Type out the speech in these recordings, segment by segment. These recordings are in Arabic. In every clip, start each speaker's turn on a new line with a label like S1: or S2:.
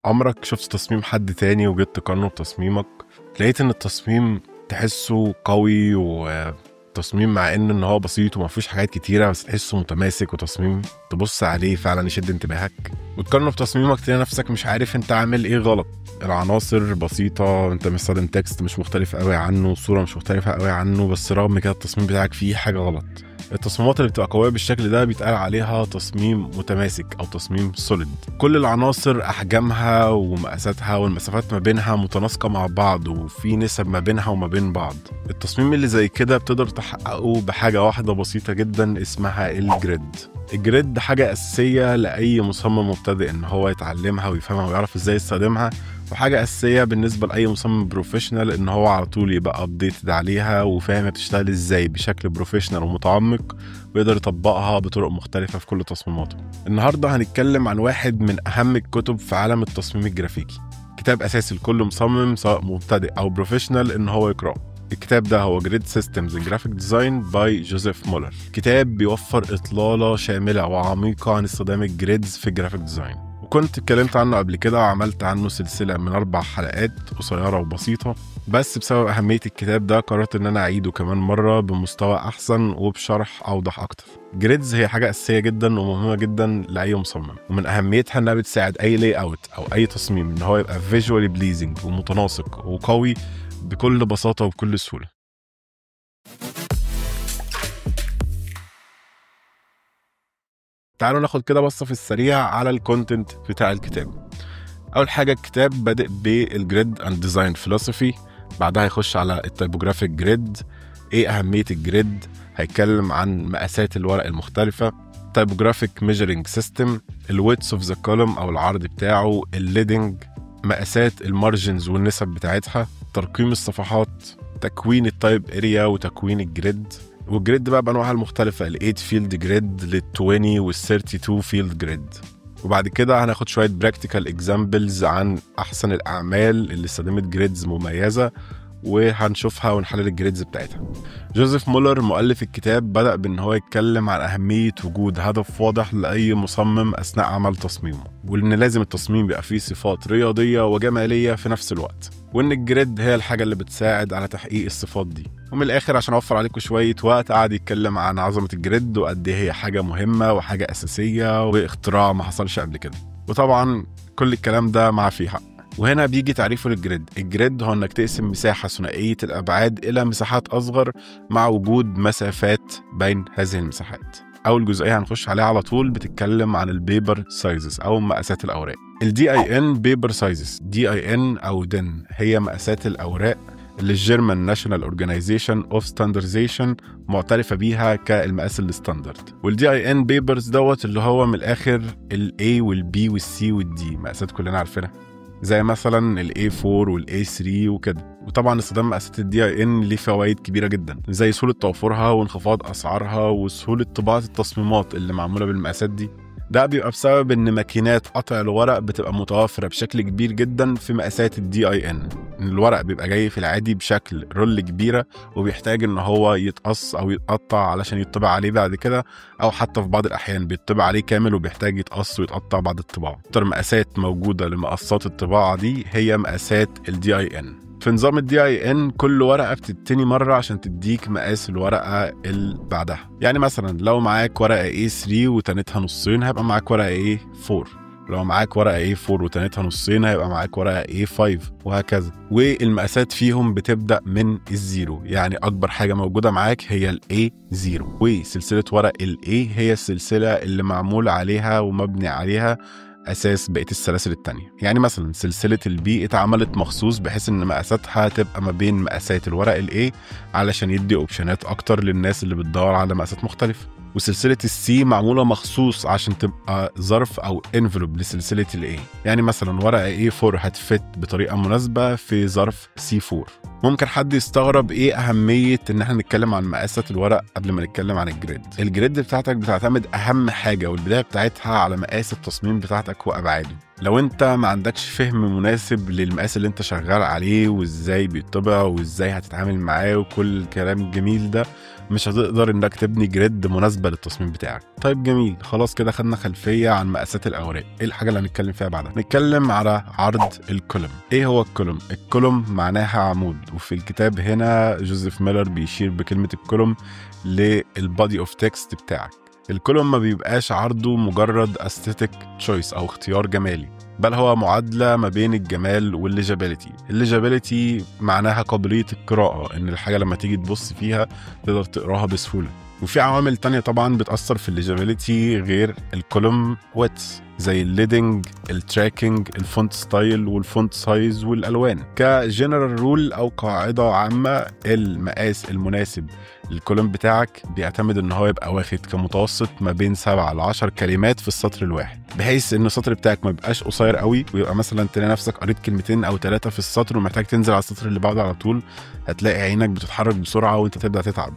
S1: عمرك شفت تصميم حد تاني وجيت تقارنه بتصميمك؟ لقيت ان التصميم تحسه قوي وتصميم مع ان هو بسيط وما فيهوش حاجات كتيره، بس تحسه متماسك وتصميم تبص عليه فعلا يشد انتباهك. وتقارنه بتصميمك تلاقي نفسك مش عارف انت عامل ايه غلط. العناصر بسيطه، انت مستخدم تكست مش مختلف قوي عنه، صوره مش مختلفه قوي عنه، بس رغم كده التصميم بتاعك فيه حاجه غلط. التصميمات اللي بتبقى قويه بالشكل ده بيتقال عليها تصميم متماسك او تصميم سوليد. كل العناصر احجامها ومقاساتها والمسافات ما بينها متناسقه مع بعض، وفي نسب ما بينها وما بين بعض. التصميم اللي زي كده بتقدر تحققه بحاجه واحده بسيطه جدا اسمها الجريد. الجريد حاجه اساسيه لاي مصمم مبتدئ ان هو يتعلمها ويفهمها ويعرف ازاي يستخدمها، وحاجه اساسيه بالنسبه لاي مصمم بروفيشنال ان هو على طول يبقى ابديتد عليها وفاهم بتشتغل ازاي بشكل بروفيشنال ومتعمق، ويقدر يطبقها بطرق مختلفه في كل تصميماته. النهارده هنتكلم عن واحد من اهم الكتب في عالم التصميم الجرافيكي، كتاب اساسي لكل مصمم سواء مبتدئ او بروفيشنال ان هو يقراه. الكتاب ده هو Grid Systems in Graphic Design by جوزيف مولر. كتاب بيوفر إطلالة شاملة وعميقة عن استخدام الجريدز في الجرافيك ديزاين، وكنت اتكلمت عنه قبل كده وعملت عنه سلسلة من 4 حلقات قصيرة وبسيطة، بس بسبب أهمية الكتاب ده قررت إن أنا أعيده كمان مرة بمستوى أحسن وبشرح أوضح أكتر. جريدز هي حاجة أساسية جدا ومهمة جدا لأي مصمم، ومن أهميتها إنها بتساعد أي لاي أوت أو أي تصميم إن هو يبقى فيجوالي بليزنج ومتناسق وقوي بكل بساطة وبكل سهولة. تعالوا ناخد كده بصة في السريع على الكونتنت بتاع الكتاب. أول حاجة الكتاب بادئ بالجريد اند ديزاين فيلوسفي، بعدها هيخش على التايبوجرافيك جريد، ايه أهمية الجريد، هيتكلم عن مقاسات الورق المختلفة، تايبوجرافيك ميجرينج سيستم، الويدث اوف ذا كولوم أو العرض بتاعه، الليدنج، مقاسات المارجنز والنسب بتاعتها، ترقيم الصفحات، تكوين التايب اريا وتكوين الجريد، والجريد بقى بانواعها المختلفه، ال8 فيلد جريد، لل20 وال32 فيلد جريد. وبعد كده هناخد شويه براكتيكال اكزامبلز عن احسن الاعمال اللي استخدمت جريدز مميزه وهنشوفها ونحلل الجريدز بتاعتها. جوزيف مولر مؤلف الكتاب بدأ بأن هو يتكلم عن أهمية وجود هدف واضح لأي مصمم أثناء عمل تصميمه، وإن لازم التصميم يبقى فيه صفات رياضية وجمالية في نفس الوقت، وإن الجريد هي الحاجة اللي بتساعد على تحقيق الصفات دي. ومن الآخر عشان أوفر عليكم شوية وقت قعد يتكلم عن عظمة الجريد وقد إيه هي حاجة مهمة وحاجة أساسية واختراع ما حصلش قبل كده، وطبعا كل الكلام ده مع فيه حق. وهنا بيجي تعريفه للجريد. الجريد هو انك تقسم مساحة ثنائية الابعاد الى مساحات اصغر مع وجود مسافات بين هذه المساحات. اول جزئية هنخش عليها على طول بتتكلم عن البيبر سايزز او مقاسات الاوراق. الدي اي ان بيبر سايزز، دي اي ان او دن هي مقاسات الاوراق اللي الجيرمان ناشونال اورجانيزيشن اوف ستاندرديزيشن معترفه بيها كالمقاس الستاندرد. والدي اي ان بيبرز دوت اللي هو من الاخر الاي والبي والسي والدي، مقاسات كلنا عارفينها زي مثلا ال A4 وال A3 وكده. وطبعا استخدام مقاسات ال DIN ليه فوائد كبيرة جدا، زي سهولة توفرها وانخفاض أسعارها وسهولة طباعة التصميمات اللي معمولة بالمقاسات دي. ده بيبقى بسبب ان ماكينات قطع الورق بتبقى متوفرة بشكل كبير جدا في مقاسات ال DIN. الورق بيبقى جاي في العادي بشكل رول كبيرة وبيحتاج ان هو يتقص او يتقطع علشان يطبع عليه بعد كده، او حتى في بعض الاحيان بيطبع عليه كامل وبيحتاج يتقص ويتقطع بعد الطباعة. اكتر مقاسات موجودة لمقصات الطباعة دي هي مقاسات ال DIN. في نظام ال DIN كل ورقة بتتني مرة عشان تديك مقاس الورقة اللي بعدها. يعني مثلا لو معاك ورقة A3 وتنتها نصين هيبقى معاك ورقة A4، لو معاك ورقة A4 وتنتها نصين هيبقى معاك ورقة A5 وهكذا. والمقاسات فيهم بتبدأ من الزيرو، يعني أكبر حاجة موجودة معاك هي ال A0. وسلسلة ورق ال A هي السلسلة اللي معمول عليها ومبني عليها أساس بقية السلاسل التانية. يعني مثلا سلسلة البي اتعملت مخصوص بحيث إن مقاساتها تبقى ما بين مقاسات الورق الA علشان يدي أوبشنات أكتر للناس اللي بتدور على مقاسات مختلفة. وسلسلة السي معمولة مخصوص عشان تبقى ظرف أو انفلوب لسلسلة الA. يعني مثلا ورقة A4 هتفت بطريقة مناسبة في ظرف C4. ممكن حد يستغرب ايه أهمية إن احنا نتكلم عن مقاسات الورق قبل ما نتكلم عن الجريد. الجريد بتاعتك بتعتمد أهم حاجة والبداية بتاعتها على مقاس التصميم بتاعتك وأبعاده. لو انت ما عندكش فهم مناسب للمقاس اللي انت شغال عليه وازاي بيطبع وازاي هتتعامل معاه وكل الكلام الجميل ده، مش هتقدر انك تبني جريد مناسبة للتصميم بتاعك. طيب جميل، خلاص كده خدنا خلفية عن مقاسات الاوراق. ايه الحاجة اللي هنتكلم فيها بعدها؟ نتكلم على عرض الكولوم. ايه هو الكولوم؟ الكولوم معناها عمود، وفي الكتاب هنا جوزيف ميلر بيشير بكلمة الكولوم للبادي اوف تكست بتاعك. الكولوم ما بيبقاش عرضه مجرد aesthetic choice أو اختيار جمالي، بل هو معادلة ما بين الجمال والليجابيليتي. الليجابيليتي معناها قابلية القراءة، إن الحاجة لما تيجي تبص فيها تقدر تقراها بسهولة. وفي عوامل تانية طبعا بتأثر في الليجابيليتي غير الكولوم ويدث، زي الليدنج، التراكنج، الفونت ستايل والفونت سايز والألوان. كجنرال رول أو قاعدة عامة، المقاس المناسب الكولوم بتاعك بيعتمد ان هو يبقى واخد كمتوسط ما بين 7 ل 10 كلمات في السطر الواحد، بحيث ان السطر بتاعك ما يبقاش قصير قوي ويبقى مثلا تلاقي نفسك قريت كلمتين او 3 في السطر ومحتاج تنزل على السطر اللي بعده على طول، هتلاقي عينك بتتحرك بسرعه وانت تبدا تتعب.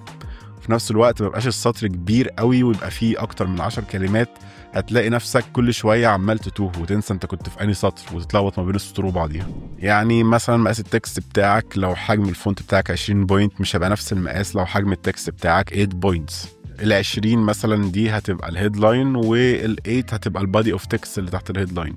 S1: في نفس الوقت ما يبقاش السطر كبير قوي ويبقى فيه اكتر من 10 كلمات، هتلاقي نفسك كل شويه عمال تتوه وتنسى انت كنت في انهي سطر وتتلخبط ما بين السطور وبعضيها. يعني مثلا مقاس التكست بتاعك لو حجم الفونت بتاعك 20 بوينت مش هيبقى نفس المقاس لو حجم التكست بتاعك 8 بوينتس. ال20 مثلا دي هتبقى الهيدلاين، وال8 هتبقى البادي اوف تكست اللي تحت الهيدلاين.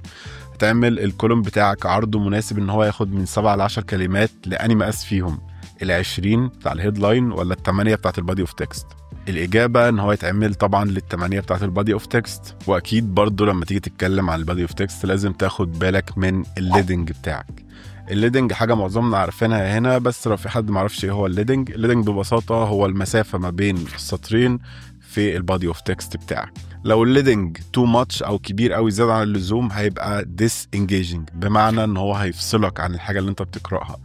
S1: هتعمل الكولوم بتاعك عرضه مناسب ان هو ياخد من 7 ل 10 كلمات لأني مقاس فيهم، ال20 بتاع الهيدلاين ولا ال8 بتاعت البادي اوف تكست؟ الإجابة إن هو يتعمل طبعا لل8 بتاعت البادي اوف تكست. وأكيد برضو لما تيجي تتكلم عن البادي اوف تكست لازم تاخد بالك من الليدنج بتاعك. الليدنج حاجة معظمنا عارفينها هنا، بس لو في حد معرفش ايه هو الليدنج ببساطة هو المسافة ما بين السطرين في البادي اوف تكست بتاعك. لو الليدنج تو ماتش او كبير قوي زيادة عن اللزوم هيبقى disengaging، بمعنى ان هو هيفصلك عن الحاجة اللي انت بتقرأها.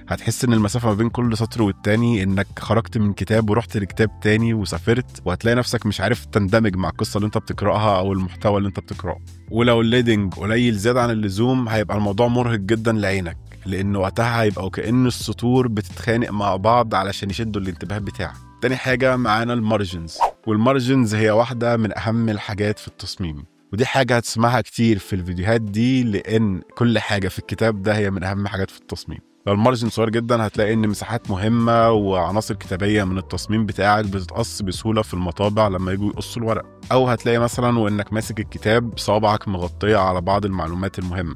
S1: هتحس ان المسافة ما بين كل سطر والتاني انك خرجت من كتاب ورحت لكتاب تاني وسافرت، وهتلاقي نفسك مش عارف تندمج مع القصة اللي انت بتقرأها او المحتوى اللي انت بتقرأه. ولو الليدنج قليل زيادة عن اللزوم هيبقى الموضوع مرهق جدا لعينك، لأنه وقتها هيبقى وكأن السطور بتتخانق مع بعض علشان يشدوا الانتباه بتاعك. تاني حاجة معانا المارجنز، والمارجنز هي واحدة من أهم الحاجات في التصميم، ودي حاجة هتسمعها كتير في الفيديوهات دي لأن كل حاجة في الكتاب ده هي من أهم حاجات في التصميم. لو المارجن صغير جدا هتلاقي ان مساحات مهمة وعناصر كتابية من التصميم بتاعك بتتقص بسهولة في المطابع لما يجوا يقصوا الورق، او هتلاقي مثلا وانك ماسك الكتاب صوابعك مغطية على بعض المعلومات المهمة.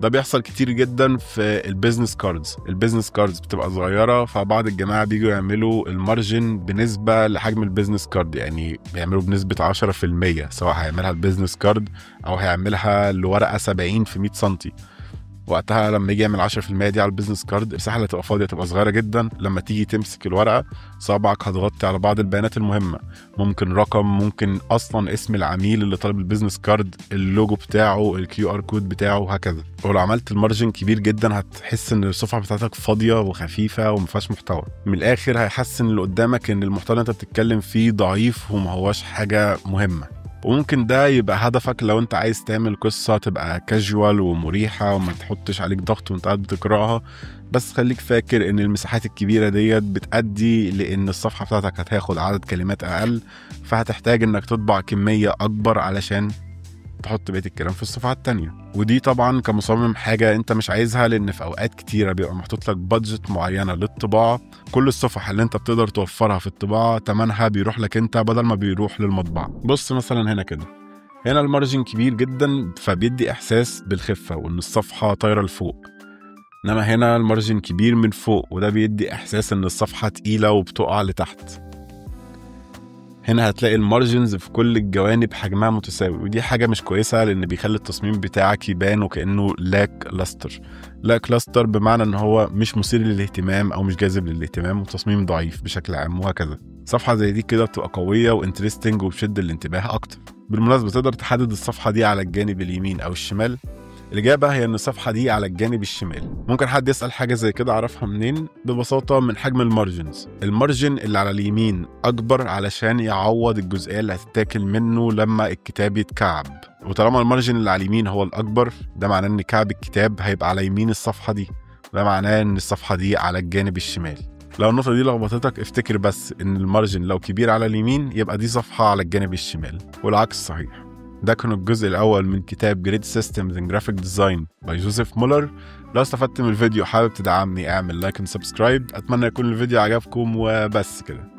S1: ده بيحصل كتير جدا في البيزنس كاردز. البيزنس كاردز بتبقى صغيرة، فبعض الجماعة بيجوا يعملوا المارجن بنسبة لحجم البيزنس كارد، يعني بيعملوا بنسبة 10%، سواء هيعملها البيزنس كارد او هيعملها لورقة 70 في 100 سنتي. وقتها لما يجي يعمل 10% دي على البيزنس كارد، المساحه اللي هتبقى فاضيه تبقى صغيره جدا. لما تيجي تمسك الورقه صابعك هتغطي على بعض البيانات المهمه، ممكن رقم، ممكن اصلا اسم العميل اللي طالب البيزنس كارد، اللوجو بتاعه، الكيو ار كود بتاعه، وهكذا. ولو عملت المارجن كبير جدا هتحس ان الصفحه بتاعتك فاضيه وخفيفه وما فيهاش محتوى. من الاخر هيحسن اللي قدامك ان المحتوى اللي انت بتتكلم فيه ضعيف وما هوش حاجه مهمه. وممكن ده يبقى هدفك لو انت عايز تعمل قصة تبقى كاجوال ومريحة وما تحطش عليك ضغط وانت قاعد بتقراها، بس خليك فاكر ان المساحات الكبيرة ديت بتأدي لان الصفحة بتاعتك هتاخد عدد كلمات اقل، فهتحتاج انك تطبع كمية اكبر علشان تحط بقية الكلام في الصفحة التانية. ودي طبعا كمصمم حاجة انت مش عايزها، لان في اوقات كتيرة بيبقى محطوط لك بادجت معينة للطباعة، كل الصفح اللي انت بتقدر توفرها في الطباعة تمنها بيروح لك انت بدل ما بيروح للمطبعة. بص مثلا هنا كده، هنا المارجن كبير جدا فبيدي احساس بالخفة وان الصفحة طايرة لفوق، انما هنا المارجن كبير من فوق وده بيدي احساس ان الصفحة تقيلة وبتقع لتحت. هنا هتلاقي المارجنز في كل الجوانب حجمها متساوي، ودي حاجة مش كويسة لأن بيخلي التصميم بتاعك يبان وكأنه لاك لاستر بمعنى ان هو مش مثير للاهتمام او مش جاذب للاهتمام وتصميم ضعيف بشكل عام وهكذا. صفحة زي دي كده بتبقى قوية وانترستنج وبتشد الانتباه اكتر. بالمناسبة تقدر تحدد الصفحة دي على الجانب اليمين او الشمال؟ الإجابة هي إن الصفحة دي على الجانب الشمال. ممكن حد يسأل حاجة زي كده أعرفها منين؟ ببساطة من حجم المارجنز. المارجن اللي على اليمين أكبر علشان يعوض الجزئية اللي هتتاكل منه لما الكتاب يتكعب، وطالما المارجن اللي على اليمين هو الأكبر ده معناه إن كعب الكتاب هيبقى على يمين الصفحة دي، ده معناه إن الصفحة دي على الجانب الشمال. لو النقطة دي لخبطتك افتكر بس إن المارجن لو كبير على اليمين يبقى دي صفحة على الجانب الشمال، والعكس صحيح. ده كان الجزء الاول من كتاب جريد سيستمز ان جرافيك ديزاين باي جوزيف مولر. لو استفدت من الفيديو حابب تدعمني اعمل لايك وسبسكرايب. اتمنى يكون الفيديو عجبكم وبس كده.